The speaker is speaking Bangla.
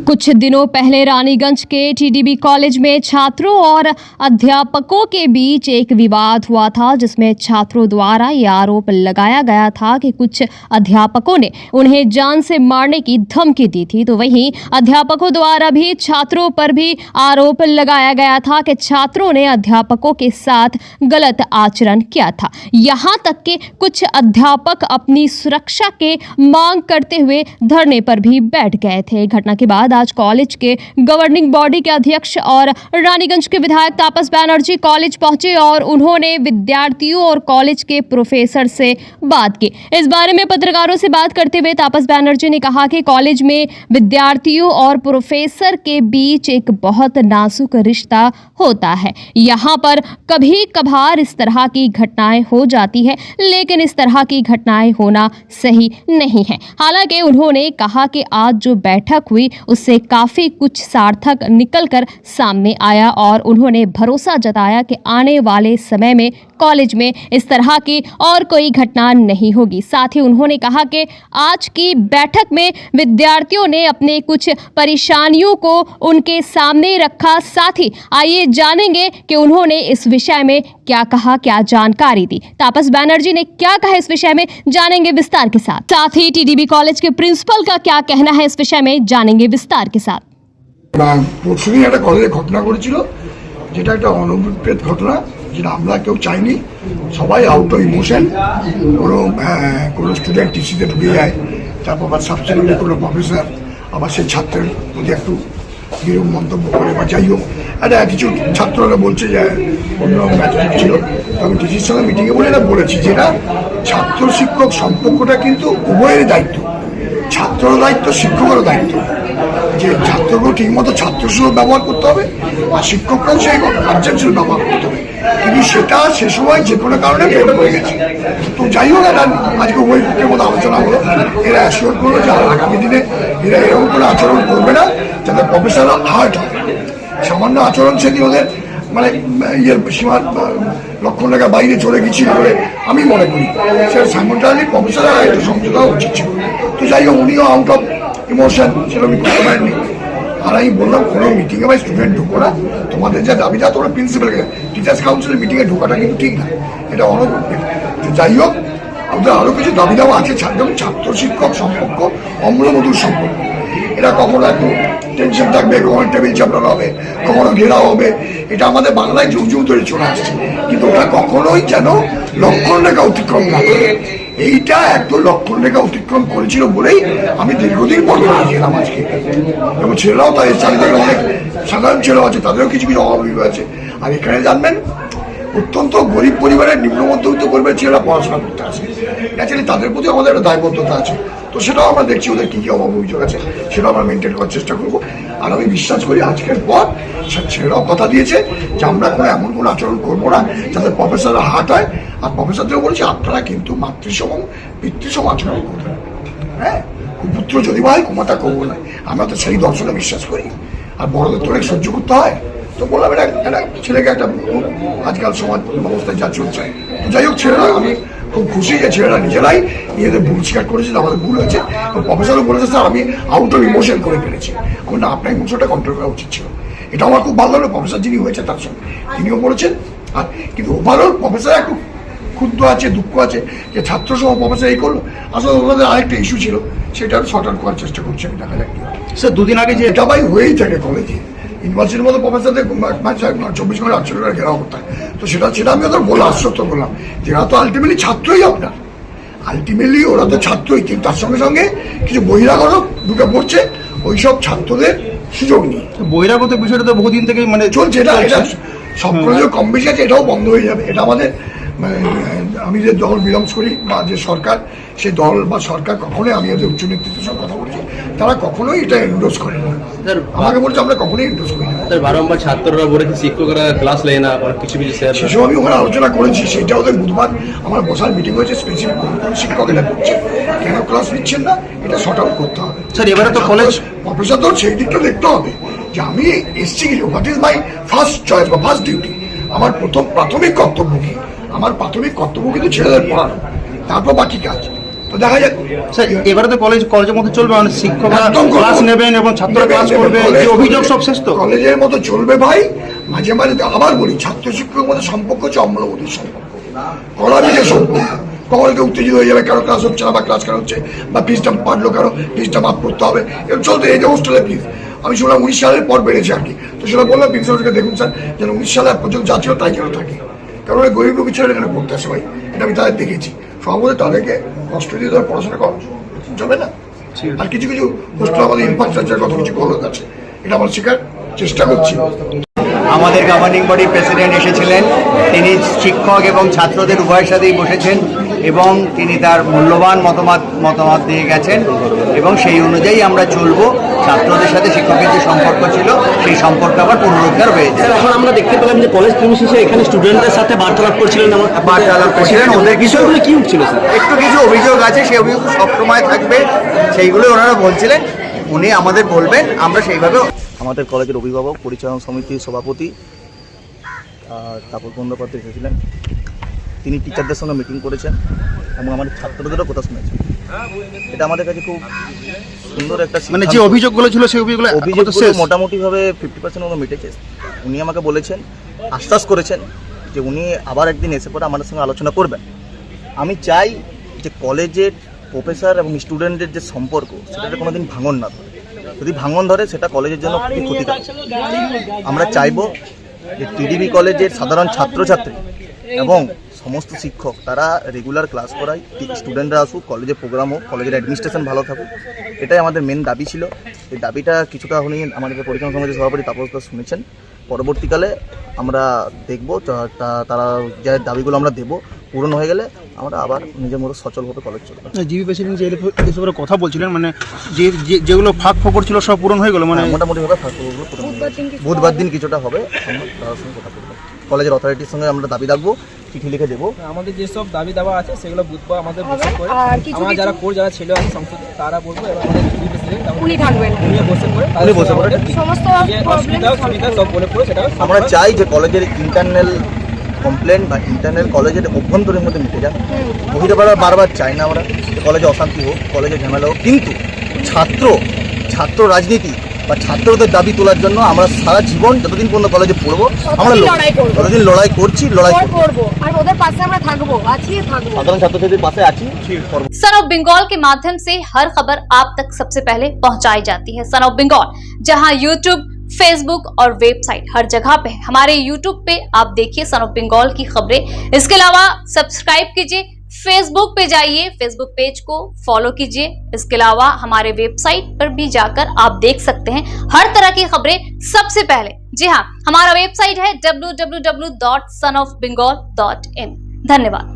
कुछ दिनों पहले रानीगंज के टीडीबी कॉलेज में छात्रों और अध्यापकों के बीच एक विवाद हुआ था, जिसमें छात्रों द्वारा ये आरोप लगाया गया था कि कुछ अध्यापकों ने उन्हें जान से मारने की धमकी दी थी। तो वहीं अध्यापकों द्वारा भी छात्रों पर भी आरोप लगाया गया था कि छात्रों ने अध्यापकों के साथ गलत आचरण किया था। यहाँ तक कि कुछ अध्यापक अपनी सुरक्षा के मांग करते हुए धरने पर भी बैठ गए थे। घटना के बाद आज कॉलेज के गवर्निंग बॉडी के अध्यक्ष और रानीगंज के विधायक तापस बनर्जी कॉलेज पहुंचे और उन्होंने विद्यार्थियों और कॉलेज के प्रोफेसर से बात की। इस बारे में पत्रकारों से बात करते हुए तापस बनर्जी ने कहा कि कॉलेज में विद्यार्थियों और प्रोफेसर के बीच एक बहुत नाजुक रिश्ता होता है। यहाँ पर कभी कभार इस तरह की घटनाएं हो जाती है, लेकिन इस तरह की घटनाएं होना सही नहीं है। हालांकि उन्होंने कहा कि आज जो बैठक हुई उससे काफी कुछ सार्थक निकलकर सामने आया और उन्होंने भरोसा जताया कि आने वाले समय में कॉलेज में इस तरह की और कोई घटना नहीं होगी। साथ ही उन्होंने कहा कि आज की बैठक में विद्यार्थियों ने अपने कुछ परेशानियों को उनके सामने रखा। साथ ही आइए जानेंगे कि उन्होंने इस विषय में क्या कहा, क्या जानकारी दी। तापस बनर्जी ने क्या कहा इस विषय में जानेंगे विस्तार के साथ ही टीडीबी कॉलेज के प्रिंसिपल का क्या कहना है इस विषय में जानेंगे विस्तार के साथ। পরশুদিন একটা কলেজে ঘটনা ঘটেছিল, যেটা একটা অনভিপ্রেত ঘটনা, যেটা আমরা কেউ চাইনি। সবাই আউট অফ ইমোশন, কোনো স্টুডেন্ট টিসিতে ঢুকে যায়, তারপর আবার সাবস্টিটিউটে কোনো প্রফেসর আবার সেই ছাত্রের প্রতি একটু বিরূপ মন্তব্য করে বা যাই হোক, একটা কিছু ছাত্ররা বলছে যে অন্যরকম অ্যাটিটিউড ছিল। আমি টিসির সঙ্গে মিটিংয়ে বলে এটা বলেছি, যেটা ছাত্র শিক্ষক সম্পর্কটা কিন্তু উভয়ের দায়িত্ব। ছাত্রেরও দায়িত্ব, শিক্ষকেরও দায়িত্ব, যে ছাত্রকেও ঠিকমতো ছাত্রের সঙ্গে ব্যবহার করতে হবে আর শিক্ষকরাও সেই গার্জেন সঙ্গে ব্যবহার করতে হবে। কিন্তু সেটা সে সময় যে কোনো কারণে ফেল হয়ে গেছে। তো যাই হোক, এটা আজকে উভয় পক্ষের মধ্যে আলোচনা হলো। এরা অ্যাসিওর করলো যে আগামী দিনে এরা এরকম করে আচরণ করবে না, যাতে প্রফেসররা হার্ট হয়। সামান্য আচরণ সেদিন ওদের মানে সীমার লক্ষণ রেখার বাইরে চলে গেছিল বলে আমি মনে করি। সেটা সাইমultaneously প্রফেসররা একটু সমঝোতা উচিত ছিল। তো যাই হোক, উনিও আউট অফ ইমোশন সেরকম করতে পারেননি। আর আমি বললাম, কোনো মিটিংয়ে বা স্টুডেন্ট ঢুকো না, তোমাদের যা দাবিটা তোমরা প্রিন্সিপালকে, টিচার্স কাউন্সিলের মিটিংয়ে ঢোকাটা কিন্তু ঠিক না, এটা অনভিপ্রেত। তো যাই হোক, আমাদের আরও কিছু দাবি দাওয়া আছে। যেমন ছাত্র শিক্ষক সম্পর্ক অম্লমধুর সম্পর্ক, এটা কখনো একটু টেনশন থাকবে, কখনো টেবিল চাপড়ানো হবে, কখনো ঘেরাও হবে। এটা আমাদের বাংলায় যুগ যুগ ধরে চলে আসছে, কিন্তু ওটা কখনোই যেন লক্ষণ রেখা অতিক্রম না করে। এইটা একদম লক্ষণ রেখা অতিক্রম করেছিল বলেই আমি দীর্ঘদিন পর গেলাম আজকে। এবং ছেলেরাও তাদের চারিদিকে অনেক সাধারণ ছেলেও আছে, তাদেরও কিছু কিছু অভাবী আছে। আর এখানে জানবেন, অত্যন্ত গরিব পরিবারের, নিম্ন মধ্যবিত্ত পরিবারের ছেলেরা পড়াশোনা করতে আসে। ন্যাচারালি তাদের প্রতি আমাদের একটা দায়বদ্ধতা আছে। তো সেটাও আমরা দেখছি, ওদের কী কী অভাব অভিযোগ আছে সেটাও আমরা মেনটেন করার চেষ্টা করবো। আর আমি বিশ্বাস করি আজকের পর ছেলেরাও কথা দিয়েছে যে আমরা কোনো এমন কোনো আচরণ করবো না যাতে প্রফেসররা হার্ট হয়। আর প্রফেসরদেরও বলছি, আপনারা কিন্তু মাতৃসম পিতৃসম আচরণ করবেন। হ্যাঁ, পুত্র যদি হয় কুমাতা করবো না, আমরা তো সেই দর্শনে বিশ্বাস করি। আর বড়দের তো অনেক সহ্য করতে হয়। তো বললাম, একটা ছেলেকে একটা আজকাল সমাজ ব্যবস্থায় যা চলছে। তো যাই হোক, ছেলেরা আমি খুব খুশি যে ছেলেরা নিজেরাই নিজেদের ভুল স্বীকার করেছে, আমাদের ভুল হয়েছে। প্রফেসরও বলেছে, স্যার আমি আউট অফ ইমোশন করে ফেলেছি। আমার না, আপনার ইমোশনটা কন্ট্রোল করা উচিত ছিল। এটা আমার খুব ভালো লাগলো। প্রফেসর যিনি হয়েছে তার সঙ্গে তিনিও বলেছেন। আর কিন্তু ওভারঅল প্রফেসর একটু ক্ষুদ্র আছে, দুঃখ আছে যে ছাত্র সহ প্রফেসর এই করলো। আসলে ওনাদের আরেকটা ইস্যু ছিল, সেটা শর্ট আউট করার চেষ্টা করছে। আমি দেখা যাক কি হয়। স্যার, দুদিন আগে যে এটা ভাই হয়েই থাকে কলেজে, ইউনিভার্সিটির মধ্যে প্রফেসরদের 24 ঘন্টা 48 ঘন্টা ঘেরাও করতে হয়। তো সেটা আমি ওদের বলে আশ্বস্ত করলাম যে এরা তো আলটিমেটলি ছাত্রই, আপনার আলটিমেটলি ওরা তো ছাত্রই, কিন্তু তার সঙ্গে সঙ্গে কিছু বহিরাগত ঢুকে পড়ছে, ওইসব ছাত্রদের সুযোগ নেই। বহিরাগত বিষয়টা তো বহুদিন থেকে মানে চলছে। এটা সব কলেজে কম বেশি আছে, এটাও বন্ধ হয়ে যাবে। এটা আমাদের আমি যে দল বিলংস করি বা যে সরকার, সেই দল বা সরকার কখনোই, আমি ওদের উচ্চ নেতৃত্বের সঙ্গে কথা বলছি, তারা কখনোই এটা এন্ডোর্স করে না। আমাকে বলছে আমরা কখনোই এন্ডোর্স করি না। বারংবার ছাত্ররা বলেছে শিক্ষকরা ক্লাস নেয় না, কিছু কিছু সেসব আমি ওখানে আলোচনা করেছি। সেটা ওদের বুধবার আমার বসার মিটিং হয়েছে, স্পেসিফিক কোন কোন শিক্ষক এটা করছে, কেন ক্লাস নিচ্ছেন না, এটা শর্ট আউট করতে হবে। স্যার, এবারে তো কলেজ প্রফেসর তো সেই দিকটা দেখতে হবে যে আমি এসছি কিছু, what is my first choice বা ফার্স্ট ডিউটি। আমার প্রাথমিক কর্তব্য কি? আমার প্রাথমিক কর্তব্য কিন্তু ছেলেদের পড়ানো, তারপর বাকি কাজ। তো তো দেখা যাক স্যার এবারে তো কলেজের মধ্যে চলবে, মানে শিক্ষকরা একদম ক্লাস নেবেন এবং ছাত্ররা ক্লাস করবে, যে অভিযোগ সব শেষ তো? কলেজের মতো চলবে ভাই। মাঝে মাঝে আবার বলি, ছাত্র শিক্ষকের মধ্যে সম্পর্ক হচ্ছে অম্লবতীর সম্পর্ক, কড়াবিদের সম্পর্ক। কখন কেউ উত্তেজিত হয়ে যাবে, কারো ক্লাস হচ্ছে না বা ক্লাস কেন হচ্ছে, বা ফিসটা পাঠলো কারো, ফিসটা মাফ করতে হবে, এরকম চলতে এই যে হোস্টেলের ফিস। আমি শুনলাম 19 সালের পর বেড়েছে আর কি, তো সেটা বললাম প্রিন্সিপালকে, দেখুন স্যার যেন 19 সালে পর্যন্ত যা ছিল তাই যেন থাকে, কারণ ওই গরিব লোকের ছেলেরা এখানে পড়তে আসে ভাই, এটা আমি তাদের দেখেছি। সর্বদা তাদেরকে কষ্ট দিয়ে তারা পড়াশোনা করা যাবে না। আর কিছু কিছু হোস্টেল আমাদের ইনফ্রাস্ট্রাকচার কত কিছু গলত আছে, এটা আমরা শেখার চেষ্টা করছি। আমাদের গভর্নিং বডির প্রেসিডেন্ট এসেছিলেন, তিনি শিক্ষক এবং ছাত্রদের উভয়ের সাথেই বসেছেন এবং তিনি তার মূল্যবান মতামত দিয়ে গেছেন এবং সেই অনুযায়ী আমরা চলব। ছাত্রদের সাথে শিক্ষকের যে সম্পর্ক ছিল সেই সম্পর্ক আবার পুনরুদ্ধার হয়েছে। স্যার এখন আমরা দেখতে পেলাম যে কলেজ প্রেমিসিসে এখানে স্টুডেন্টদের সাথে বার্তালাপ করছিলেন, বার্তালাপ করছিলেন, ওদের বিষয়গুলো কি উঠছিল স্যার? একটু কিছু অভিযোগ আছে, সেই অভিযোগ সবসময় থাকবে, সেইগুলো ওনারা বলছিলেন, উনি আমাদের বলবেন, আমরা সেইভাবে। আমাদের কলেজের অভিভাবক পরিচালনা সমিতির সভাপতি তাপস বন্দ্যোপাধ্যায় এসেছিলেন, তিনি টিচারদের সঙ্গে মিটিং করেছেন এবং আমাদের ছাত্রদেরও কথা শুনেছেন। এটা আমাদের কাছে খুব সুন্দর একটা, মানে যে অভিযোগগুলো ছিল সেই অভিযোগগুলো মোটামুটিভাবে 50% মতো মিটেছে। উনি আমাকে বলেছেন, আশ্বাস করেছেন যে উনি আবার একদিন এসে পরে আমাদের সঙ্গে আলোচনা করবেন। আমি চাই যে কলেজের প্রফেসর এবং স্টুডেন্টের যে সম্পর্ক সেটাতে কোনোদিন ভাঙন না ধরে। যদি ভাঙন ধরে সেটা কলেজের জন্য খুবই ক্ষতিকারক। আমরা চাইব যে টিডিবি কলেজের সাধারণ ছাত্রছাত্রী এবং সমস্ত শিক্ষক তারা রেগুলার ক্লাস করায়, স্টুডেন্টরা আসুক, কলেজে প্রোগ্রাম হোক, কলেজের অ্যাডমিনিস্ট্রেশন ভালো থাকুক, এটাই আমাদের মেন দাবি ছিল। এই দাবিটা কিছুটা উনি আমাদের পরিচালনা সমিতির সভাপতি তাপস দাস শুনেছেন। পরবর্তীকালে আমরা দেখব তারা যে দাবিগুলো আমরা দেব পূরণ হয়ে গেলে আমরা আবার নিজের মতো সচলভাবে কলেজ চলবো। জিবি প্রেসিডেন্ট যে এসবের কথা বলছিলেন, মানে যেগুলো ফাঁক ফোকর ছিল সব পূরণ হয়ে গেল, মানে মোটামুটিভাবে ফাঁক ফোকরগুলো পূরণ হয়ে গেছে। বুধবার দিন কিছুটা হবে, আমরা তার সঙ্গে কথা বলবো, কলেজের অথরিটির সঙ্গে আমরা দাবি রাখবো, চিঠি লিখে দেবো। আমাদের যেসব দাবি দাওয়া আছে সেগুলো বুধবার আমাদের বসে করে আমরা যারা ছিল আছে সংসদে তারা বলবো, এবং আমাদের জিবি প্রেসিডেন্ট উনি থাকবেন, উনি বসে করে সমস্ত অসুবিধা সব বলে পড়ে সেটা আমরা চাই যে কলেজের ইন্টারনাল কমপ্লেন বা ইন্টারনাল কলেজের অভ্যন্তরের মধ্যে মিটে যান। বহিরে বারবার চাই না আমরা কলেজে অশান্তি হোক, কলেজে ঝামেলা হোক, কিন্তু ছাত্র রাজনীতি বা ছাত্রদের দাবি তোলার জন্য আমরা সারা জীবন যতদিন পর্যন্ত কলেজে পড়বো আমরা ততদিন লড়াই করছি, লড়াই করবো, আর ওদের পাশে আমরা থাকবো, সাধারণ ছাত্রছাত্রীদের পাশে আছি। सन ऑफ बंगाल के माध्यम से हर खबर आप तक सबसे पहले पहुंचाई जाती है। सन ऑफ बंगाल जहां यूट्यूब, फेसबुक और वेबसाइट हर जगह पे है। हमारे यूट्यूब पे आप देखिए सन ऑफ बंगाल की खबरें। इसके अलावा सब्सक्राइब कीजिए, फेसबुक पे जाइए, फेसबुक पेज को फॉलो कीजिए। इसके अलावा हमारे वेबसाइट पर भी जाकर आप देख सकते हैं हर तरह की खबरें सबसे पहले। जी हाँ, हमारा वेबसाइट है www.sonofbengal.in। धन्यवाद।